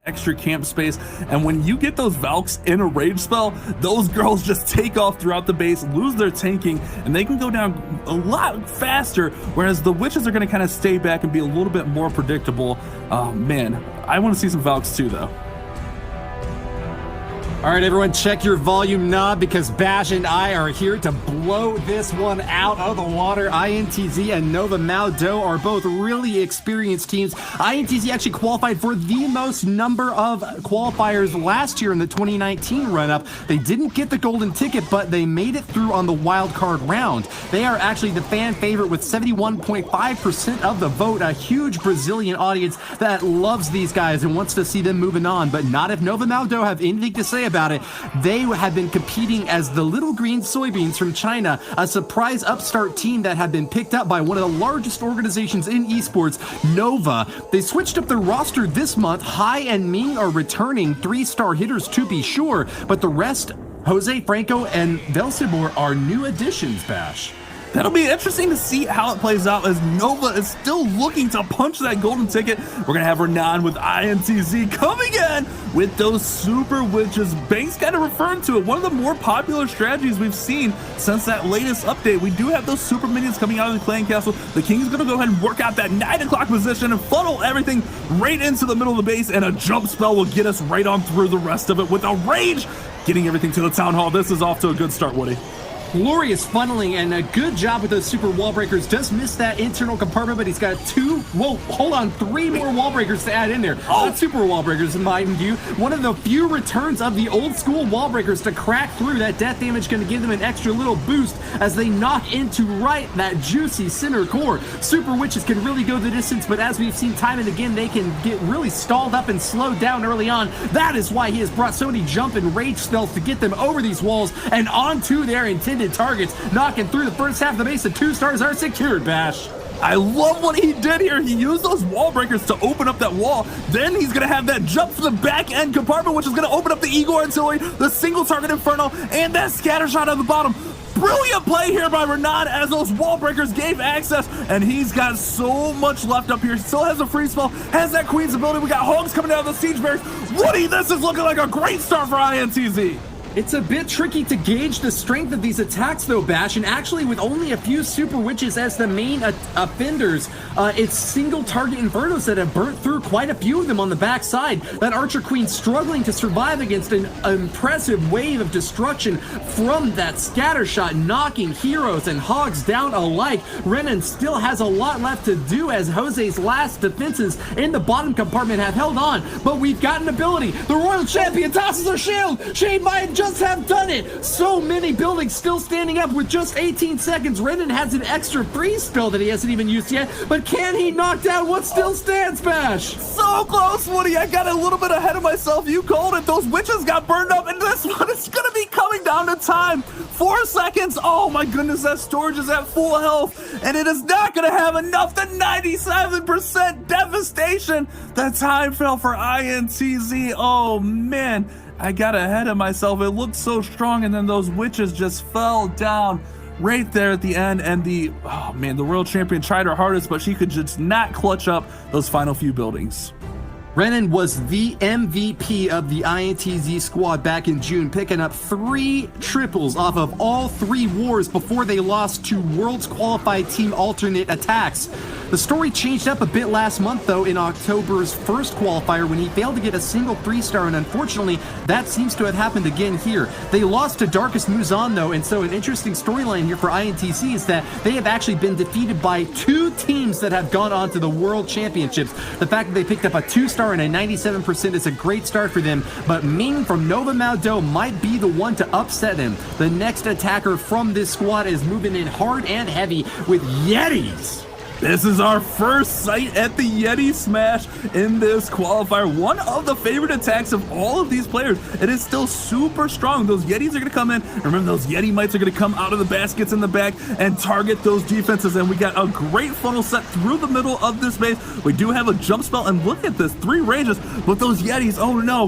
extra camp space, and when you get those Valks in a rage spell, those girls just take off throughout the base, lose their tanking, and they can go down a lot faster, whereas the witches are going to kind of stay back and be a little bit more predictable. Oh man, I want to see some Valks too though. All right, everyone, check your volume knob because Bash and I are here to blow this one out of the water. INTZ and Nova MAODOU are both really experienced teams. INTZ actually qualified for the most number of qualifiers last year in the 2019 run-up. They didn't get the golden ticket, but they made it through on the wild card round. They are actually the fan favorite with 71.5% of the vote, a huge Brazilian audience that loves these guys and wants to see them moving on, but not if Nova MAODOU have anything to say about it. They have been competing as the little green soybeans from China, a surprise upstart team that had been picked up by one of the largest organizations in esports, Nova. They switched up their roster this month. Hai and Ming are returning, 3-star hitters to be sure, but the rest, Jose, Franco, and Velsibor are new additions, Bash. That'll be interesting to see how it plays out as Nova is still looking to punch that golden ticket. We're going to have Renan with INTZ coming in with those super witches. Banks kind of referring to it. One of the more popular strategies we've seen since that latest update. We do have those super minions coming out of the clan castle. The king's going to go ahead and work out that 9 o'clock position and funnel everything right into the middle of the base, and a jump spell will get us right on through the rest of it with a rage, getting everything to the town hall. This is off to a good start, Woody. Glorious funneling and a good job with those super wall breakers. Does miss that internal compartment, but he's got 3 more wall breakers to add in there. Not super wall breakers, mind you. One of the few returns of the old school wall breakers to crack through. That death damage going to give them an extra little boost as they knock into that juicy center core. Super witches can really go the distance, but as we've seen time and again, they can get really stalled up and slowed down early on. That is why he has brought so many jump and rage spells to get them over these walls and onto their intended targets, knocking through the first half of the base. The 2 stars are secured, Bash. I love what he did here. He used those wall breakers to open up that wall. Then he's going to have that jump to the back end compartment, which is going to open up the Igor Artillery, the single target Inferno, and that scatter shot at the bottom. Brilliant play here by Renan as those wall breakers gave access, and he's got so much left up here. Still has a free spell, has that Queen's ability. We got Hogs coming out of the Siege Bears. Woody, this is looking like a great start for INTZ. It's a bit tricky to gauge the strength of these attacks though, Bash, and actually with only a few super witches as the main offenders, it's single target Infernos that have burnt through quite a few of them on the backside. That Archer Queen struggling to survive against an impressive wave of destruction from that scatter shot, knocking heroes and hogs down alike. Renan still has a lot left to do as Jose's last defenses in the bottom compartment have held on, but we've got an ability. The Royal Champion tosses her shield. Shane might just have done it. So many buildings still standing up with just 18 seconds. Renan has an extra freeze spell that he hasn't even used yet, but can he knock down what still stands, Bash? So close, Woody. I got a little bit ahead of myself. You called it. Those witches got burned up, and this one is going to be coming down to time. 4 seconds. Oh my goodness, that storage is at full health, and it is not going to have enough. The 97% devastation. The time fell for INTZ. Oh man, I got ahead of myself. It looked so strong, and then those witches just fell down right there at the end, and the World Champion tried her hardest, but she could just not clutch up those final few buildings. Renan was the MVP of the INTZ squad back in June, picking up 3 triples off of all 3 wars before they lost to Worlds Qualified Team alternate attacks. The story changed up a bit last month, though, in October's first qualifier when he failed to get a single 3-star, and unfortunately, that seems to have happened again here. They lost to Darkest Muzan, though, and so an interesting storyline here for INTZ is that they have actually been defeated by 2 teams that have gone on to the World Championships. The fact that they picked up a 2-star and a 97% is a great start for them, but Ming from Nova MAODOU might be the one to upset them. The next attacker from this squad is moving in hard and heavy with Yetis. This is our first sight at the Yeti Smash in this qualifier. One of the favorite attacks of all of these players. It is still super strong. Those Yetis are going to come in. Remember, those Yeti Mites are going to come out of the baskets in the back and target those defenses. And we got a great funnel set through the middle of this base. We do have a jump spell. And look at this, 3 ranges. But those Yetis, oh no,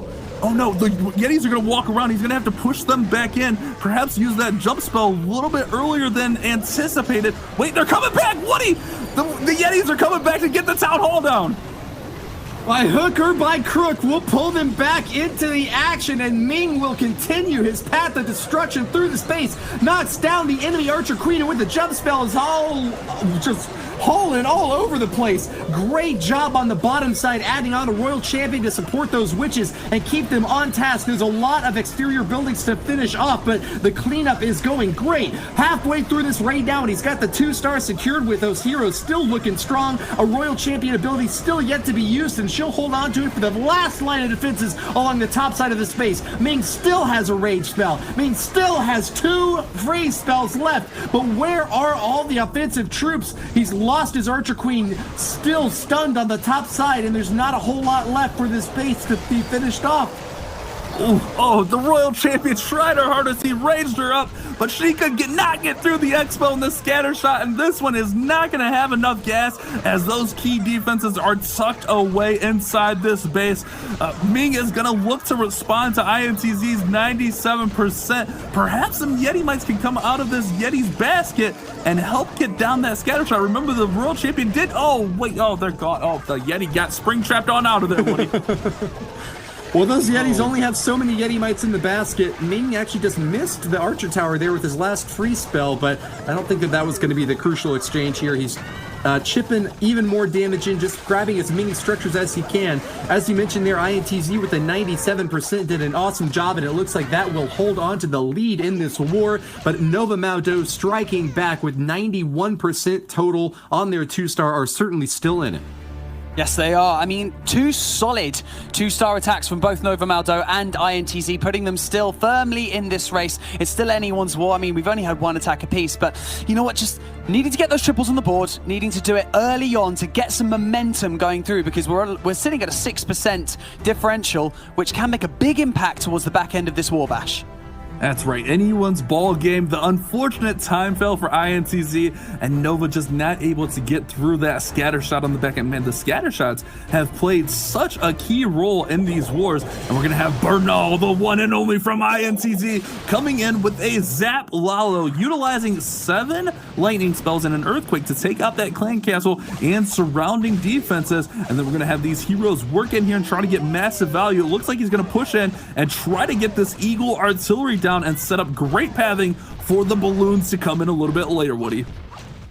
the Yetis are going to walk around. He's going to have to push them back in. Perhaps use that jump spell a little bit earlier than anticipated. Wait, they're coming back! Woody! The Yetis are coming back to get the town hall down. By hook or by crook, we'll pull them back into the action, and Ming will continue his path of destruction through the space. Knocks down the enemy Archer Queen, and with the jump spell is all just hauling all over the place. Great job on the bottom side, adding on a Royal Champion to support those witches and keep them on task. There's a lot of exterior buildings to finish off, but the cleanup is going great. Halfway through this raid now, and he's got the 2-star secured with those heroes still looking strong. A Royal Champion ability still yet to be used, and she'll hold on to it for the last line of defenses along the top side of the space. Ming still has a rage spell. Ming still has 2 freeze spells left, but where are all the offensive troops? He's lost his Archer Queen, still stunned on the top side, and there's not a whole lot left for this base to be finished off. Oh, the Royal Champion tried her hardest. He raged her up, but she could not get through the Expo and the scatter shot, and this one is not going to have enough gas as those key defenses are tucked away inside this base. Ming is going to look to respond to INTZ's 97%. Perhaps some Yeti Mites can come out of this Yeti's basket and help get down that scatter shot. Remember, the Royal Champion did... Oh, wait. Oh, they're gone. Oh, the Yeti got spring trapped on out of there, Woody. Well, those Yetis only have so many Yeti Mites in the basket. Ming actually just missed the Archer Tower there with his last free spell, but I don't think that was going to be the crucial exchange here. He's chipping even more damage in, just grabbing as many structures as he can. As you mentioned there, INTZ with a 97% did an awesome job, and it looks like that will hold on to the lead in this war. But Nova MAODOU striking back with 91% total on their 2-star are certainly still in it. Yes, they are. I mean, 2 solid 2-star attacks from both Nova MAODOU and INTZ, putting them still firmly in this race. It's still anyone's war. I mean, we've only had 1 attack apiece, but you know what? Just needing to get those triples on the board, needing to do it early on to get some momentum going through, because we're sitting at a 6% differential, which can make a big impact towards the back end of this war bash. That's right, anyone's ball game. The unfortunate time fell for INTZ, and Nova just not able to get through that scatter shot on the back end. Man, the scatter shots have played such a key role in these wars, and we're going to have Bernal, the one and only from INTZ, coming in with a Zap Lalo, utilizing 7 lightning spells and an earthquake to take out that clan castle and surrounding defenses. And then we're going to have these heroes work in here and try to get massive value. It looks like he's going to push in and try to get this Eagle artillery down and set up great pathing for the balloons to come in a little bit later, Woody.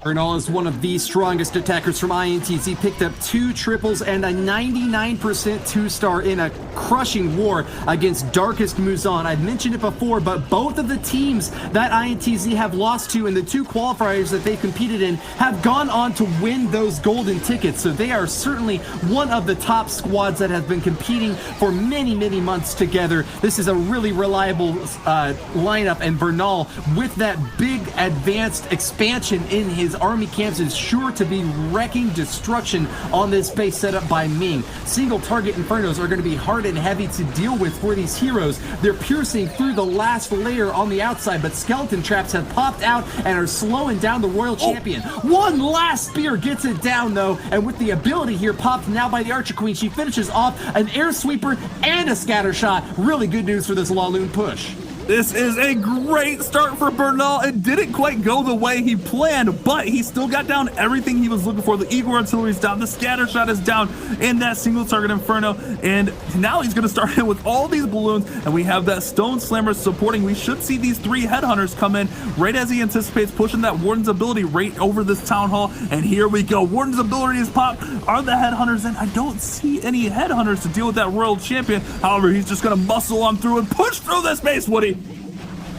Bernal is one of the strongest attackers from INTZ, picked up 2 triples and a 99% 2-star in a crushing war against Darkest Muzan. I've mentioned it before, but both of the teams that INTZ have lost to in the 2 qualifiers that they competed in have gone on to win those golden tickets. So they are certainly one of the top squads that have been competing for many, many months together. This is a really reliable lineup, and Bernal, with that big advanced expansion in his army camps, is sure to be wrecking destruction on this base set up by Ming. Single target infernos are going to be hard and heavy to deal with for these heroes. They're piercing through the last layer on the outside, but skeleton traps have popped out and are slowing down the Royal Champion. One last spear gets it down though, and with the ability here popped now by the Archer Queen, she finishes off an air sweeper and a scatter shot. Really good news for this Laloon push. This is a great start for Bernal. It didn't quite go the way he planned, but he still got down everything he was looking for. The Eagle artillery is down, the scatter shot is down, and that single target inferno. And now he's going to start in with all these balloons, and we have that stone slammer supporting. We should see these 3 headhunters come in right as he anticipates pushing that Warden's ability right over this town hall. And here we go. Warden's ability is popped. Are the headhunters in? I don't see any headhunters to deal with that Royal Champion. However, he's just going to muscle on through and push through this base, Woody.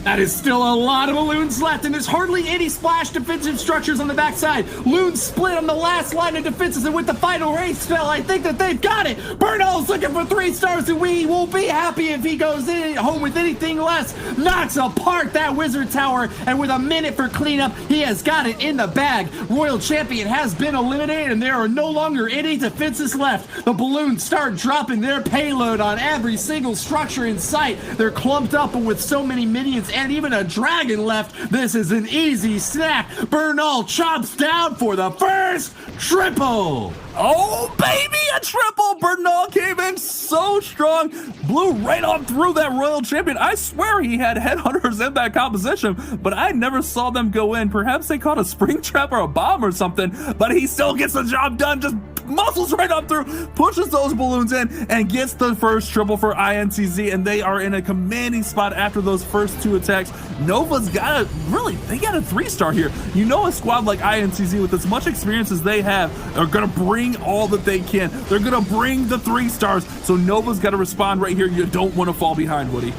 That is still a lot of balloons left, and there's hardly any splash defensive structures on the backside. Loons split on the last line of defenses, and with the final race spell, I think that they've got it. Bernal's looking for 3 stars, and we will be happy if he goes home with anything less. Knocks apart that wizard tower, and with a minute for cleanup, he has got it in the bag. Royal Champion has been eliminated, and there are no longer any defenses left. The balloons start dropping their payload on every single structure in sight. They're clumped up with so many minions and even a dragon left. This is an easy snack. Bernal chops down for the first triple. Oh, baby, a triple. Bernal came in so strong, blew right on through that Royal Champion. I swear he had headhunters in that composition, but I never saw them go in. Perhaps they caught a spring trap or a bomb or something, but he still gets the job done, just muscles right up through, pushes those balloons in, and gets the first triple for INTZ, and they are in a commanding spot after those first 2 attacks. Nova's got a, really, they got a 3-star here. You know, a squad like INTZ with as much experience as they have are gonna bring all that they can. They're gonna bring the 3 stars, so Nova's gotta respond right here. You don't want to fall behind, Woody.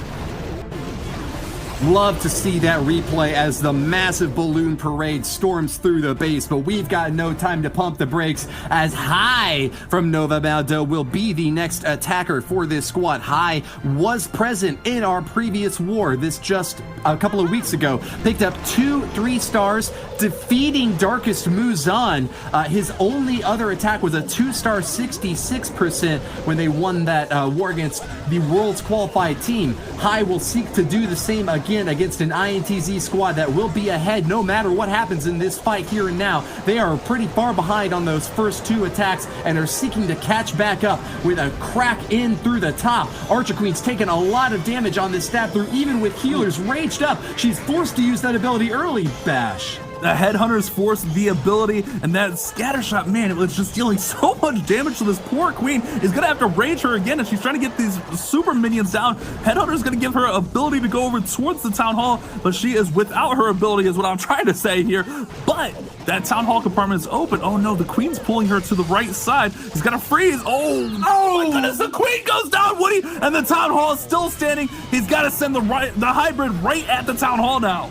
Love to see that replay as the massive balloon parade storms through the base, but we've got no time to pump the brakes as Hai from Nova MAODOU will be the next attacker for this squad. Hai was present in our previous war, this just a couple of weeks ago, picked up 2 3-stars, defeating Darkest Muzan. His only other attack was a 2-star 66% when they won that war against the world's qualified team. Hai will seek to do the same again against an INTZ squad that will be ahead no matter what happens in this fight here and now. They are pretty far behind on those first 2 attacks and are seeking to catch back up with a crack in through the top. Archer Queen's taken a lot of damage on this stab through, even with healers raged up. She's forced to use that ability early, Bash. The Headhunters forced the ability, and that scatter shot, man, it was just dealing so much damage to this poor queen. Is gonna have to rage her again, and she's trying to get these super minions down. Headhunter's gonna give her ability to go over towards the town hall, but she is without her ability, is what I'm trying to say here. But that town hall compartment is open. Oh no, the queen's pulling her to the right side. He's gonna freeze. Oh my goodness, the queen goes down, Woody, and the town hall is still standing. He's got to send the hybrid right at the town hall now.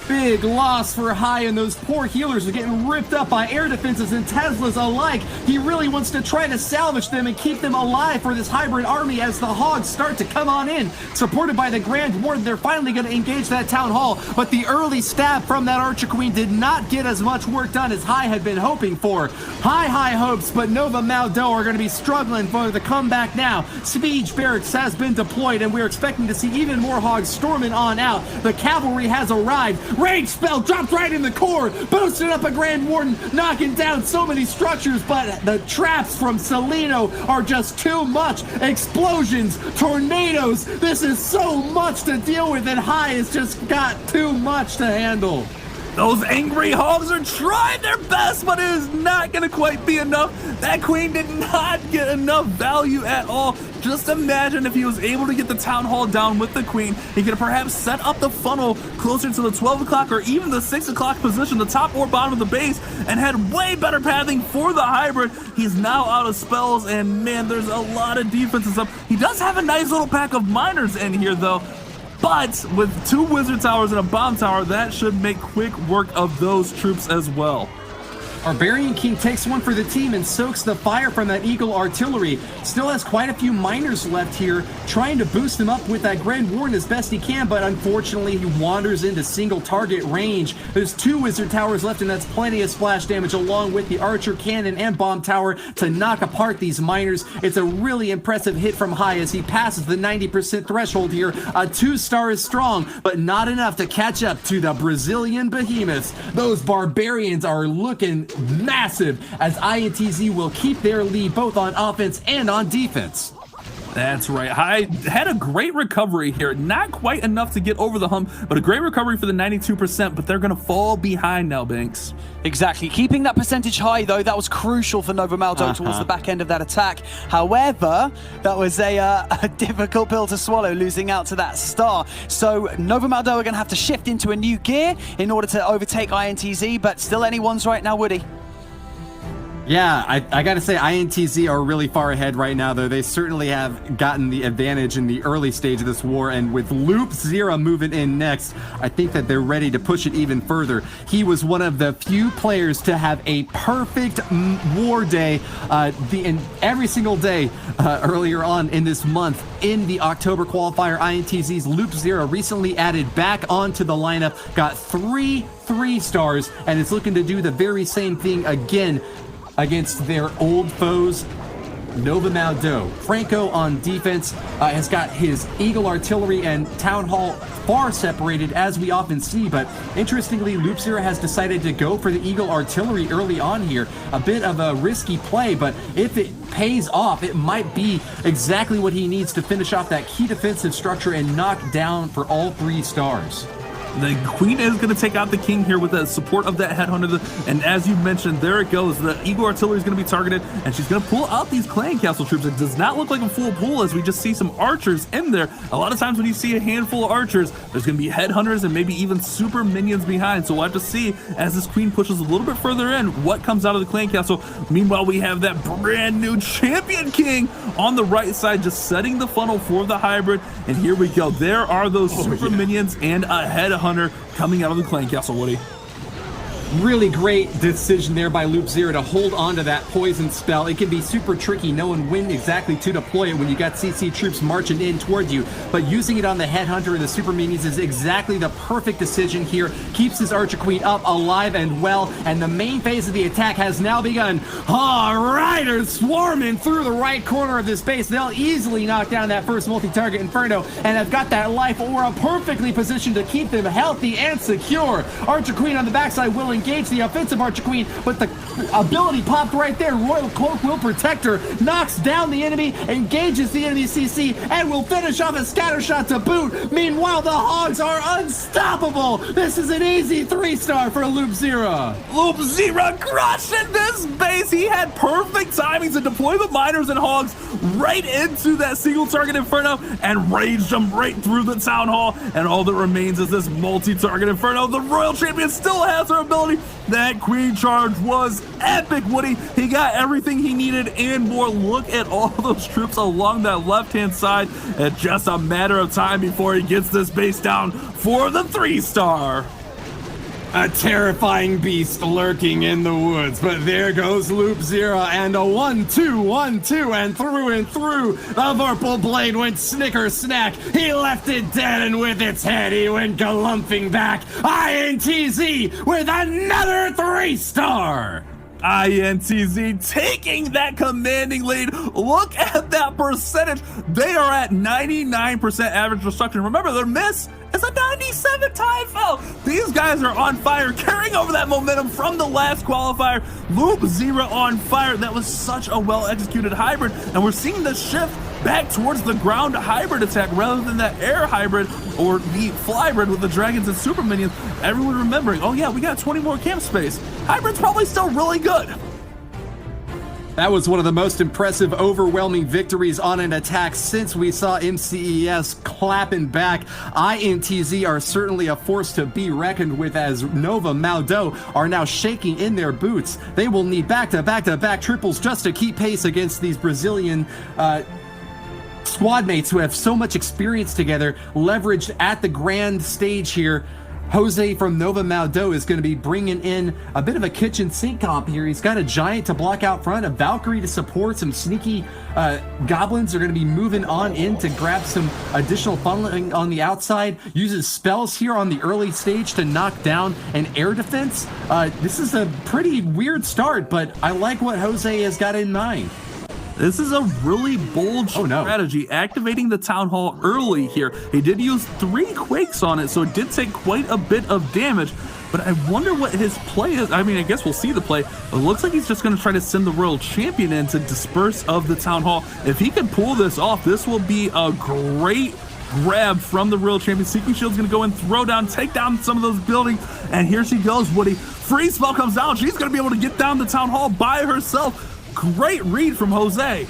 Big loss for Hai, and those poor healers are getting ripped up by air defenses and Teslas alike. He really wants to try to salvage them and keep them alive for this hybrid army as the hogs start to come on in. Supported by the Grand Warden, they're finally going to engage that town hall, but the early stab from that Archer Queen did not get as much work done as Hai had been hoping for. High hopes, but Nova MAODOU are going to be struggling for the comeback now. Siege Barracks has been deployed, and we're expecting to see even more hogs storming on out. The cavalry has arrived. Rage spell dropped right in the core, boosted up a Grand Warden, knocking down so many structures, but the traps from Celino are just too much. Explosions, tornadoes, this is so much to deal with, and Hai has just got too much to handle. Those angry hogs are trying their best, but it is not going to quite be enough. That queen did not get enough value at all. Just imagine if he was able to get the town hall down with the queen. He could perhaps set up the funnel closer to the 12 o'clock or even the 6 o'clock position, the top or bottom of the base, and had way better pathing for the hybrid. He's now out of spells, and man, there's a lot of defenses up. He does have a nice little pack of miners in here, though. But with 2 wizard towers and a bomb tower, that should make quick work of those troops as well. Barbarian King takes one for the team and soaks the fire from that Eagle artillery. Still has quite a few miners left here, trying to boost him up with that Grand Warden as best he can, but unfortunately he wanders into single target range. There's 2 wizard towers left, and that's plenty of splash damage along with the archer cannon and bomb tower to knock apart these miners. It's a really impressive hit from Hai as he passes the 90% threshold here. A 2-star is strong, but not enough to catch up to the Brazilian behemoths. Those barbarians are looking massive as INTZ will keep their lead both on offense and on defense. That's right. Hai had a great recovery here. Not quite enough to get over the hump, but a great recovery for the 92%, but they're going to fall behind now, Banks. Exactly. Keeping that percentage high, though, that was crucial for Nova MAODOU towards the back end of that attack. However, that was a difficult pill to swallow, losing out to that star. So Nova MAODOU are going to have to shift into a new gear in order to overtake INTZ, but still anyone's right now, Woody. Yeah, I gotta say, INTZ are really far ahead right now, though. They certainly have gotten the advantage in the early stage of this war, and with Loop Zero moving in next, I think that they're ready to push it even further. He was one of the few players to have a perfect war day every single day earlier on in this month. In the October qualifier, INTZ's Loop Zero recently added back onto the lineup, got 3 3-stars, and is looking to do the very same thing again against their old foes, Nova MAODOU. Franco on defense has got his Eagle artillery and Town Hall far separated, as we often see, but interestingly, Loop Zero has decided to go for the Eagle artillery early on here. A bit of a risky play, but if it pays off, it might be exactly what he needs to finish off that key defensive structure and knock down for all 3 stars. The queen is going to take out the king here with the support of that headhunter. And as you mentioned, there it goes. The eagle artillery is going to be targeted, and she's going to pull out these clan castle troops. It does not look like a full pull, as we just see some archers in there. A lot of times when you see a handful of archers, there's going to be headhunters and maybe even super minions behind. So we'll have to see as this queen pushes a little bit further in what comes out of the clan castle. Meanwhile, we have that brand new champion king on the right side, just setting the funnel for the hybrid. And here we go. There are those super minions and a headhunter coming out of the clan castle, Woody. Really great decision there by Loop Zero to hold on to that poison spell. It can be super tricky knowing when exactly to deploy it when you got CC troops marching in toward you, but using it on the headhunter and the super minions is exactly the perfect decision here. Keeps his archer queen up, alive and well, and the main phase of the attack has now begun. Riders swarming through the right corner of this base. They'll easily knock down that first multi-target Inferno, and have got that life aura perfectly positioned to keep them healthy and secure. Archer queen on the backside will engage the offensive archer queen, but the ability popped right there. Royal Cloak will protect her, knocks down the enemy, engages the enemy CC, and will finish off a scatter shot to boot. Meanwhile, the Hogs are unstoppable. This is an easy 3-star for Loop Zero. Loop Zero crushing this base. He had perfect timing to deploy the miners and Hogs right into that single target Inferno and raged them right through the town hall. And all that remains is this multi-target Inferno. The Royal Champion still has her ability. That queen charge was epic, Woody. He got everything he needed and more. Look at all those troops along that left-hand side. It's just a matter of time before he gets this base down for the 3-star. A terrifying beast lurking in the woods, but there goes Loop Zero, and a 1-2, 1-2, and through. The Vorpal Blade went snicker snack. He left it dead, and with its head, he went galumphing back. INTZ with another 3-star. INTZ taking that commanding lead. Look at that percentage. They are at 99% average destruction. Remember, their miss is a 97 time foul. These guys are on fire, carrying over that momentum from the last qualifier. Loop Zero on fire. That was such a well-executed hybrid, and we're seeing the shift back towards the ground hybrid attack rather than that air hybrid or the fly hybrid with the dragons and super minions. Everyone remembering, oh yeah, we got 20 more camp space. Hybrid's probably still really good. That was one of the most impressive, overwhelming victories on an attack since we saw MCES clapping back. INTZ are certainly a force to be reckoned with, as Nova MAODOU are now shaking in their boots. They will need back-to-back triples just to keep pace against these Brazilian squad mates who have so much experience together, leveraged at the grand stage here. Jose from Nova MAODOU is going to be bringing in a bit of a kitchen sink comp here. He's got a giant to block out front, a Valkyrie to support, some sneaky goblins are going to be moving on in to grab some additional funneling on the outside. Uses spells here on the early stage to knock down an air defense. This is a pretty weird start, but I like what Jose has got in mind. This is a really bold strategy, activating the Town Hall early here. He did use 3 Quakes on it, so it did take quite a bit of damage. But I wonder what his play is. I mean, I guess we'll see the play. It looks like he's just going to try to send the Royal Champion in to disperse of the Town Hall. If he can pull this off, this will be a great grab from the Royal Champion. Seeking Shield's going to go in, throw down, take down some of those buildings. And here she goes, Woody. Freeze spell comes down. She's going to be able to get down the Town Hall by herself. Great read from Jose.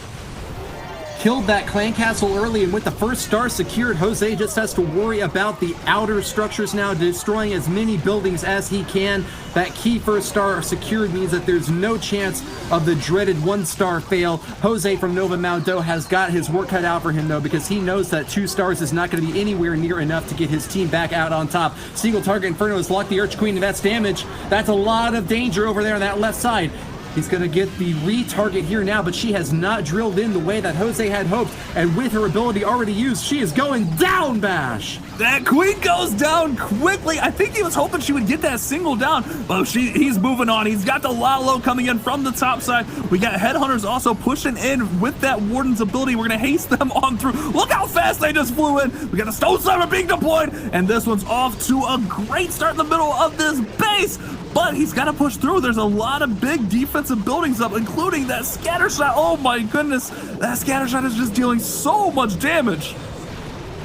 Killed that clan castle early, and with the first star secured, Jose just has to worry about the outer structures now, destroying as many buildings as he can. That key first star secured means that there's no chance of the dreaded 1-star fail. Jose from Nova MAODOU has got his work cut out for him, though, because he knows that 2 stars is not going to be anywhere near enough to get his team back out on top. Single target Inferno has locked the Arch Queen, and that's damage. That's a lot of danger over there on that left side. He's going to get the retarget here now, but she has not drilled in the way that Jose had hoped. And with her ability already used, she is going down, Bash. That queen goes down quickly. I think he was hoping she would get that single down, but he's moving on. He's got the Lalo coming in from the top side. We got Headhunters also pushing in with that Warden's ability. We're going to haste them on through. Look how fast they just flew in. We got the Stone Slammer being deployed, and this one's off to a great start in the middle of this base. But he's got to push through. There's a lot of big defensive buildings up, including that scatter shot. Oh my goodness, that scatter shot is just dealing so much damage.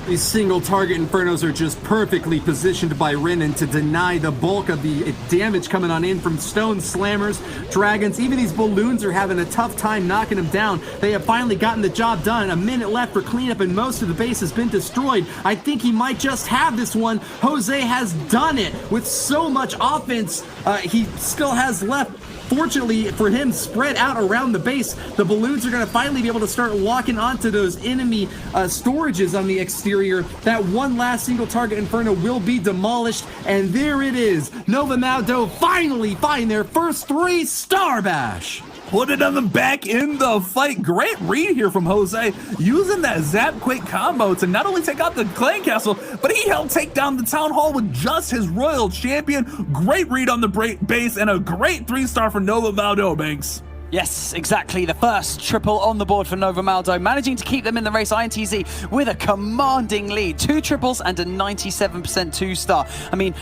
These single target Infernos are just perfectly positioned by Renan to deny the bulk of the damage coming on in from Stone Slammers, Dragons. Even these balloons are having a tough time knocking them down. They have finally gotten the job done. A minute left for cleanup and most of the base has been destroyed. I think he might just have this one. Jose has done it with so much offense. He still has left. Fortunately for him, spread out around the base, the balloons are going to finally be able to start locking onto those enemy storages on the exterior. That one last single target Inferno will be demolished, and there it is. Nova MAODOU finally find their first 3-star bash. Putting them back in the fight. Great read here from Jose, using that Zap Quake combo to not only take out the clan castle, but he helped take down the town hall with just his royal champion. Great read on the base and a great 3-star for Nova MAODOU, Banks. Yes, exactly. The first triple on the board for Nova MAODOU, managing to keep them in the race. INTZ with a commanding lead. 2 triples and a 97% 2-star. I mean,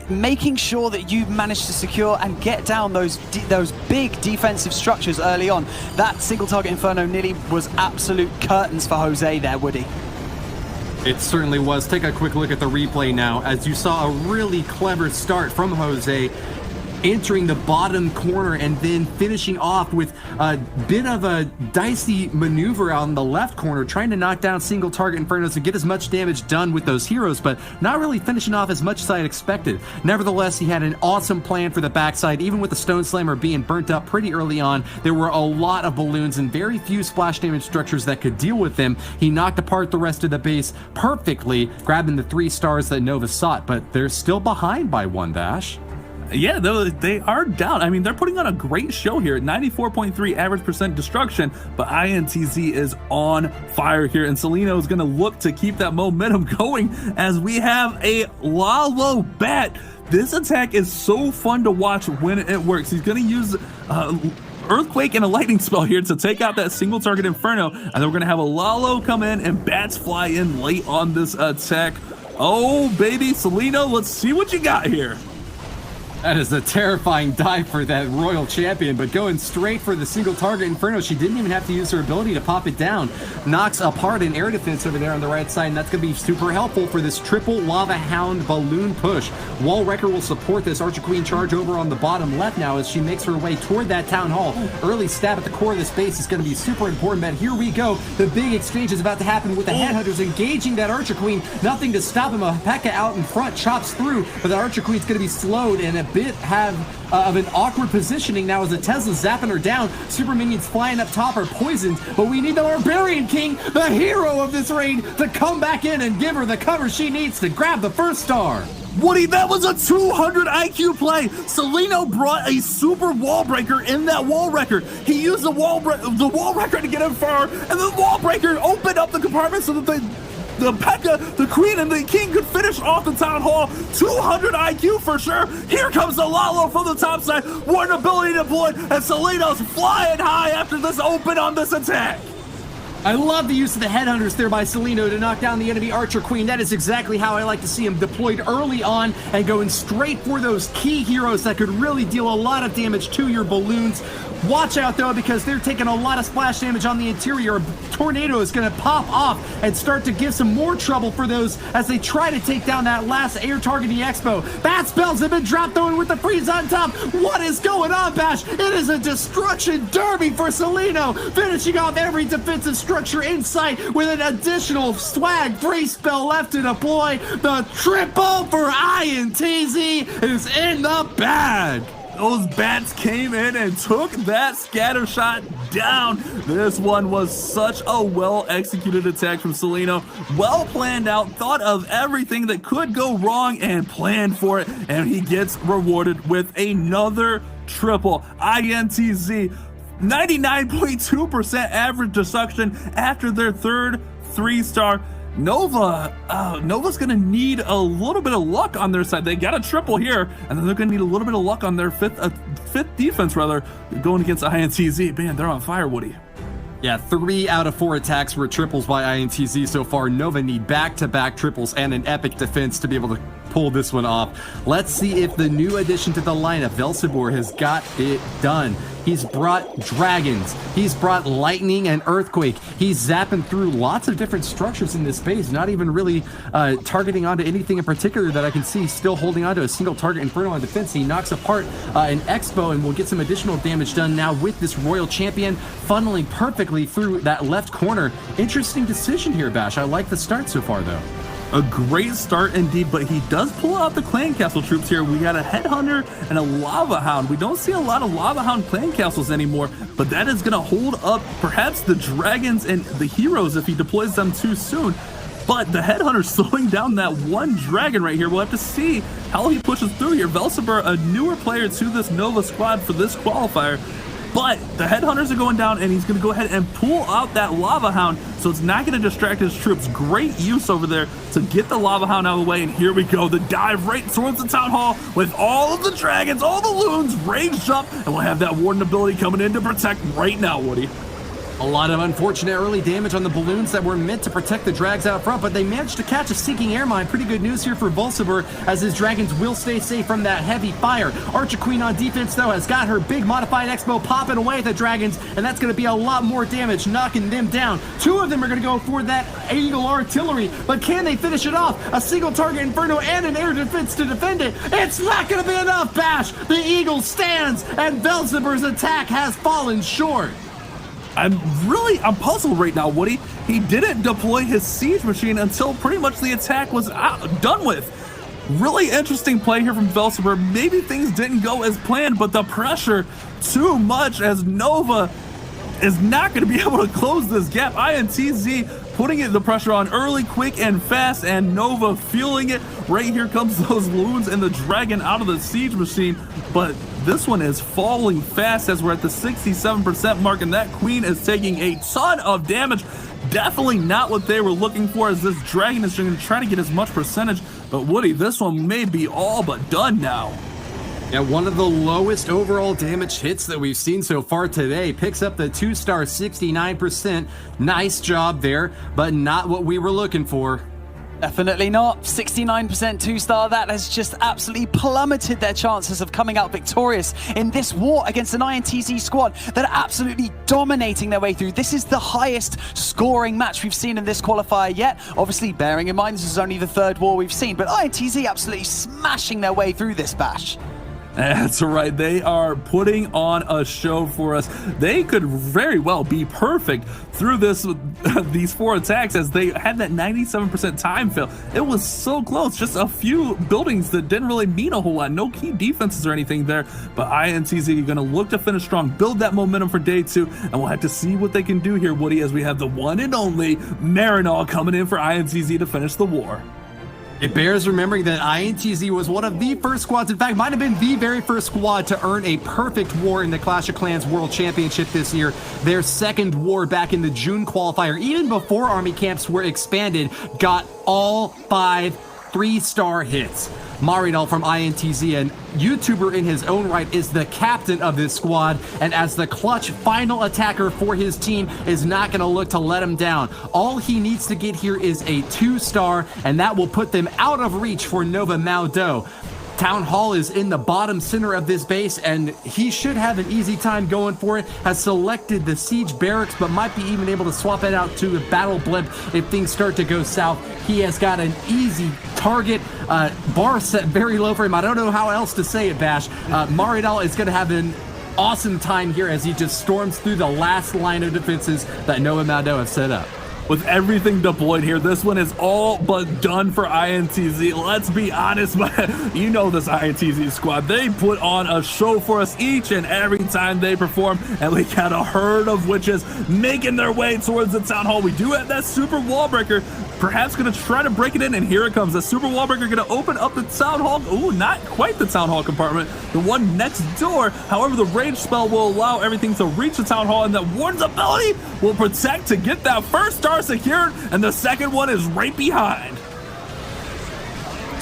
making sure that you manage to secure and get down those big defensive structures early on. That single target Inferno nearly was absolute curtains for Jose there, Woody. It certainly was. Take a quick look at the replay now. As you saw, a really clever start from Jose, entering the bottom corner and then finishing off with a bit of a dicey maneuver on the left corner, trying to knock down single target Infernos and get as much damage done with those heroes, but not really finishing off as much as I had expected. Nevertheless, he had an awesome plan for the backside. Even with the Stone Slammer being burnt up pretty early on, there were a lot of balloons and very few splash damage structures that could deal with them. He knocked apart the rest of the base perfectly, grabbing the 3 stars that Nova sought, but they're still behind by 1 dash. Yeah, they are down. I mean, they're putting on a great show here. 94.3 average percent destruction, but INTZ is on fire here, and Celino is going to look to keep that momentum going as we have a Lalo bat. This attack is so fun to watch when it works. He's going to use Earthquake and a lightning spell here to take out that single target Inferno, and then we're going to have a Lalo come in and bats fly in late on this attack. Oh, baby, Celino, let's see what you got here. That is a terrifying dive for that royal champion, but going straight for the single target Inferno. She didn't even have to use her ability to pop it down. Knocks apart an air defense over there on the right side, and that's going to be super helpful for this triple Lava Hound balloon push. Wall Wrecker will support this Archer Queen charge over on the bottom left now as she makes her way toward that town hall. Early stab at the core of this base is going to be super important, but here we go. The big exchange is about to happen with the Headhunters engaging that Archer Queen. Nothing to stop him. A P.E.K.K.A out in front chops through, but the Archer Queen's going to be slowed and a bit of an awkward positioning now as the Tesla's zapping her down. Super minions flying up top are poisoned, but we need the Barbarian King, the hero of this raid, to come back in and give her the cover she needs to grab the 1st star. Woody, that was a 200 IQ play. Celino brought a super wall breaker in that wall wrecker. He used the wall wrecker to get him far, and the wall breaker opened up the compartment so that the P.E.K.K.A, the Queen, and the King could finish off the Town Hall. 200 IQ for sure. Here comes the Lalo from the top side. One ability deployed, and Celino's flying high after this open on this attack. I love the use of the Headhunters there by Celino to knock down the enemy Archer Queen. That is exactly how I like to see him deployed early on and going straight for those key heroes that could really deal a lot of damage to your balloons. Watch out though, because they're taking a lot of splash damage on the interior. A tornado is going to pop off and start to give some more trouble for those as they try to take down that last air targeting expo. Bat spells have been dropped though, and with the freeze on top. What is going on, Bash? It is a destruction derby for Celino, finishing off every defensive structure in sight with an additional swag freeze spell left to deploy. The triple for INTZ is in the bag. Those bats came in and took that scatter shot down. This one was such a well-executed attack from Celino. Well planned out, thought of everything that could go wrong and planned for it. And he gets rewarded with another triple. INTZ, 99.2% average destruction after their third 3-star. Nova's gonna need a little bit of luck on their side. They got a triple here, and then they're gonna need a little bit of luck on their fifth defense, rather, going against INTZ. Man, they're on fire, Woody. Yeah, 3 out of 4 attacks were triples by INTZ so far. Nova need back-to-back triples and an epic defense to be able to pull this one off. Let's see if the new addition to the lineup, Velcebor, has got it done. He's brought dragons. He's brought lightning and earthquake. He's zapping through lots of different structures in this space, not even really targeting onto anything in particular that I can see. Still holding onto a single target Inferno on defense. He knocks apart an Expo and will get some additional damage done now with this Royal Champion funneling perfectly through that left corner. Interesting decision here, Bash. I like the start so far, though. A great start indeed, but he does pull out the Clan Castle troops here. We got a Headhunter and a Lava Hound. We don't see a lot of Lava Hound Clan Castles anymore, but that is going to hold up perhaps the Dragons and the Heroes if he deploys them too soon. But the Headhunter slowing down that one Dragon right here. We'll have to see how he pushes through here. Velcebor, a newer player to this Nova squad for this qualifier. But the Headhunters are going down, and he's going to go ahead and pull out that Lava Hound, so it's not going to distract his troops. Great use over there to get the Lava Hound out of the way, and here we go. The dive right towards the Town Hall with all of the Dragons, all the Loons, range jump, and we'll have that Warden ability coming in to protect right now, Woody. A lot of unfortunate early damage on the balloons that were meant to protect the drags out front, but they managed to catch a sinking air mine. Pretty good news here for Velcebor, as his dragons will stay safe from that heavy fire. Archer Queen on defense, though, has got her big modified Expo popping away at the dragons, and that's going to be a lot more damage, knocking them down. Two of them are going to go for that Eagle artillery, but can they finish it off? A single target Inferno and an air defense to defend it. It's not going to be enough, Bash. The Eagle stands, and Velcebor's attack has fallen short. I'm puzzled right now, Woody. He didn't deploy his siege machine until pretty much the attack was done with. Really interesting play here from Velcebor. Maybe things didn't go as planned, but the pressure too much, as Nova is not going to be able to close this gap. INTZ putting the pressure on early, quick, and fast, and Nova feeling it. Right here comes those Loons and the Dragon out of the siege machine, but this one is falling fast as we're at the 67% mark, and that Queen is taking a ton of damage. Definitely not what they were looking for, as this Dragon is going to try to get as much percentage, but Woody, this one may be all but done now. Yeah, one of the lowest overall damage hits that we've seen so far today. Picks up the 2-star 69%. Nice job there, but not what we were looking for. Definitely not. 69% 2-star. That has just absolutely plummeted their chances of coming out victorious in this war against an INTZ squad that are absolutely dominating their way through. This is the highest scoring match we've seen in this qualifier yet. Obviously, bearing in mind this is only the third war we've seen, but INTZ absolutely smashing their way through this Bash. That's right, they are putting on a show for us. They could very well be perfect through these 4 attacks, as they had that 97% time fail. It was so close, just a few buildings that didn't really mean a whole lot. No key defenses or anything there, but INTZ are going to look to finish strong, build that momentum for day 2, and we'll have to see what they can do here, Woody, as we have the one and only Marinol coming in for INTZ to finish the war. It bears remembering that INTZ was one of the first squads, in fact, might have been the very first squad to earn a perfect war in the Clash of Clans World Championship this year. Their second war back in the June qualifier, even before army camps were expanded, got all 5 3-star hits. Marinol from INTZ, and YouTuber in his own right, is the captain of this squad, and as the clutch final attacker for his team is not going to look to let him down. All he needs to get here is a 2-star, and that will put them out of reach for Nova MAODOU. Town Hall is in the bottom center of this base, and he should have an easy time going for it. Has selected the Siege Barracks, but might be even able to swap it out to a Battle Blimp if things start to go south. He has got an easy target, bar set very low for him. I don't know how else to say it, Bash. Marinol is going to have an awesome time here as he just storms through the last line of defenses that Nova MAODOU have set up. With everything deployed here, this one is all but done for INTZ. Let's be honest, but you know this INTZ squad. They put on a show for us each and every time they perform, and we got a herd of witches making their way towards the Town Hall. We do have that super wall breaker, perhaps going to try to break it in, and here it comes. The super wall breaker going to open up the Town Hall. Ooh, not quite the Town Hall compartment, the one next door. However, the rage spell will allow everything to reach the Town Hall, and that Warden's ability will protect to get that first star secured, and the second one is right behind.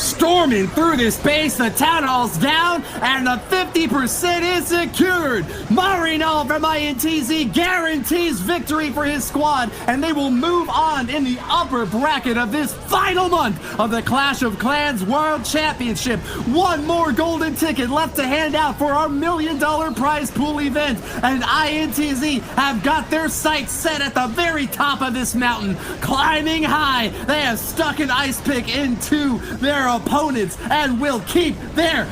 Storming through this base, the Town Hall's down, and the 50% is secured. Marinol from INTZ guarantees victory for his squad, and they will move on in the upper bracket of this final month of the Clash of Clans World Championship. One more golden ticket left to hand out for our $1 million prize pool event, and INTZ have got their sights set at the very top of this mountain. Climbing high, they have stuck an ice pick into their opponents and will keep their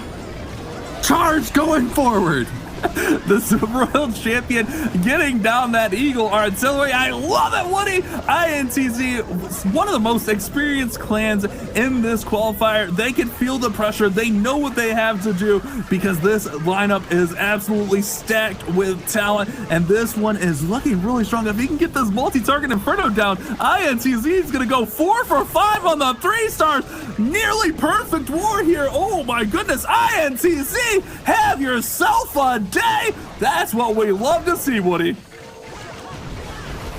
charge going forward. The Super World Champion getting down that Eagle artillery. I love it, Woody. INTZ, one of the most experienced clans in this qualifier. They can feel the pressure. They know what they have to do because this lineup is absolutely stacked with talent, and this one is looking really strong. If he can get this multi-target Inferno down, INTZ is going to go 4 for 5 on the 3 stars. Nearly perfect war here. Oh my goodness. INTZ, have yourself a day. That's what we love to see, Woody.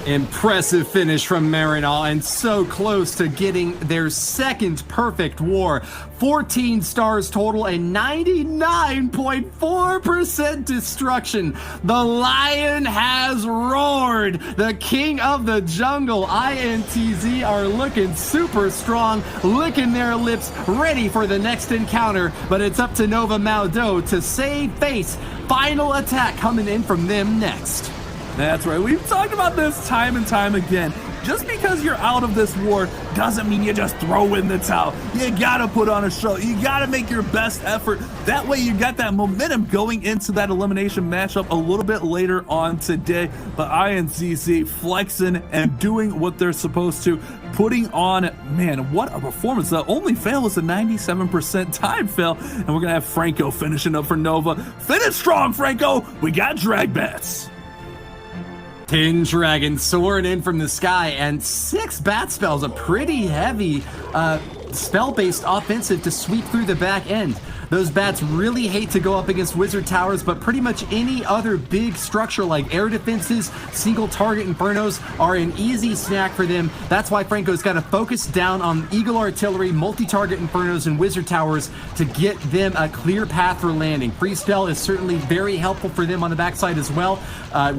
Impressive finish from Marinol, and so close to getting their second perfect war. 14 stars total and 99.4% destruction. The lion has roared. The king of the jungle, INTZ, are looking super strong, licking their lips, ready for the next encounter. But it's up to Nova MAODOU to save face. Final attack coming in from them next. That's right. We've talked about this time and time again. Just because you're out of this war doesn't mean you just throw in the towel. You gotta put on a show. You gotta make your best effort. That way you got that momentum going into that elimination matchup a little bit later on today. But INTZ flexing and doing what they're supposed to. Putting on, man, what a performance. The only fail is a 97% time fail. And we're gonna have Franco finishing up for Nova. Finish strong, Franco. We got drag bats. 10 dragons soaring in from the sky, and 6 bat spells, a pretty heavy spell-based offensive to sweep through the back end. Those bats really hate to go up against wizard towers, but pretty much any other big structure like air defenses, single target infernos are an easy snack for them. That's why Franco's got to focus down on eagle artillery, multi-target infernos, and wizard towers to get them a clear path for landing. Free spell is certainly very helpful for them on the backside as well.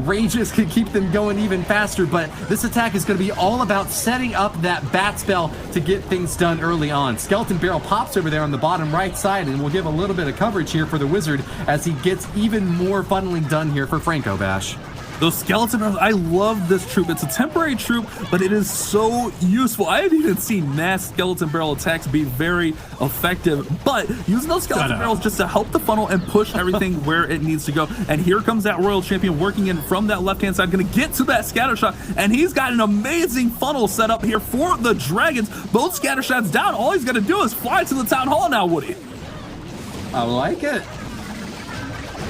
Ranges can keep them going even faster, but this attack is going to be all about setting up that bat spell to get things done early on. Skeleton Barrel pops over there on the bottom right side, and we'll give a little bit of coverage here for the wizard as he gets even more funneling done here for Franco. Bash. Those skeleton barrels, I love this troop. It's a temporary troop, but it is so useful. I haven't even seen mass skeleton barrel attacks be very effective, but using those skeleton barrels just to help the funnel and push everything where it needs to go. And here comes that Royal Champion working in from that left-hand side, gonna get to that scatter shot, and he's got an amazing funnel set up here for the dragons. Both scatter shots down. All he's gonna do is fly to the town hall now, Woody. I like it.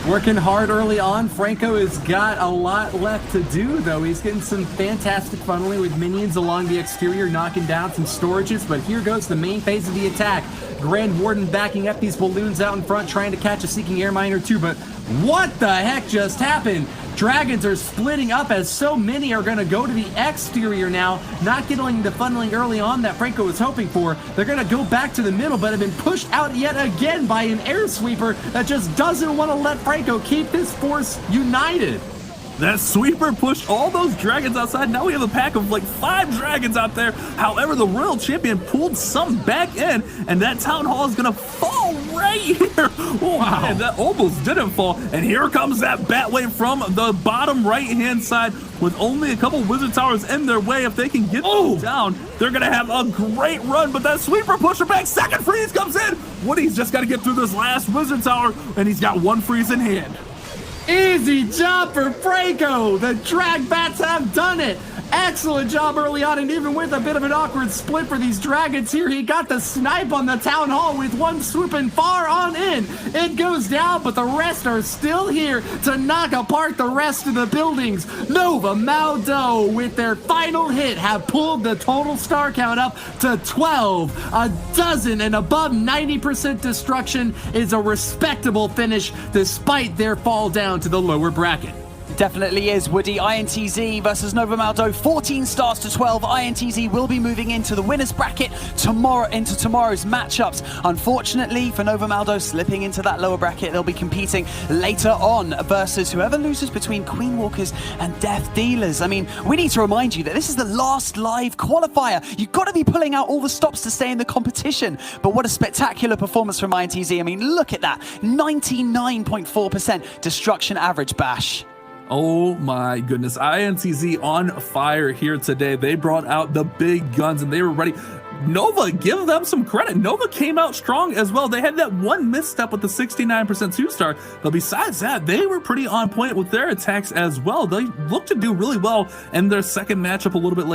Working hard early on. Franco has got a lot left to do, though. He's getting some fantastic funneling with minions along the exterior, knocking down some storages. But here goes the main phase of the attack. Grand Warden backing up these balloons out in front, trying to catch a Seeking Air Mine or two. But what the heck just happened? Dragons are splitting up as so many are going to go to the exterior now, not getting the funneling early on that Franco was hoping for. They're going to go back to the middle, but have been pushed out yet again by an air sweeper that just doesn't want to let Franco keep this force united. That sweeper pushed all those dragons outside. Now we have a pack of like 5 dragons out there. However, the Royal Champion pulled some back in, and that Town Hall is going to fall right here. Oh, wow. Man, that almost didn't fall. And here comes that bat wave from the bottom right-hand side with only a couple wizard towers in their way. If they can get them down, they're going to have a great run. But that sweeper pusher back. Second freeze comes in. Woody's just got to get through this last wizard tower, and he's got 1 freeze in hand. Easy job for Franco. The drag bats have done it. Excellent job early on, and even with a bit of an awkward split for these dragons here, he got the snipe on the Town Hall with one swooping far on in. It goes down, but the rest are still here to knock apart the rest of the buildings. Nova MAODOU, with their final hit, have pulled the total star count up to 12. A dozen and above 90% destruction is a respectable finish despite their fall down to the lower bracket. Definitely is, Woody. INTZ versus Nova MAODOU, 14 stars to 12. INTZ will be moving into the winners bracket into tomorrow's matchups. Unfortunately for Nova MAODOU, slipping into that lower bracket, they'll be competing later on versus whoever loses between Queen Walkers and Death Dealers. I mean, we need to remind you that this is the last live qualifier. You've got to be pulling out all the stops to stay in the competition. But what a spectacular performance from INTZ. I mean, look at that. 99.4% destruction average, Bash. Oh my goodness, INTZ on fire here today. They brought out the big guns and they were ready. Nova, give them some credit. Nova came out strong as well. They had that one misstep with the 69% 2-star, but besides that, they were pretty on point with their attacks as well. They looked to do really well in their second matchup a little bit later.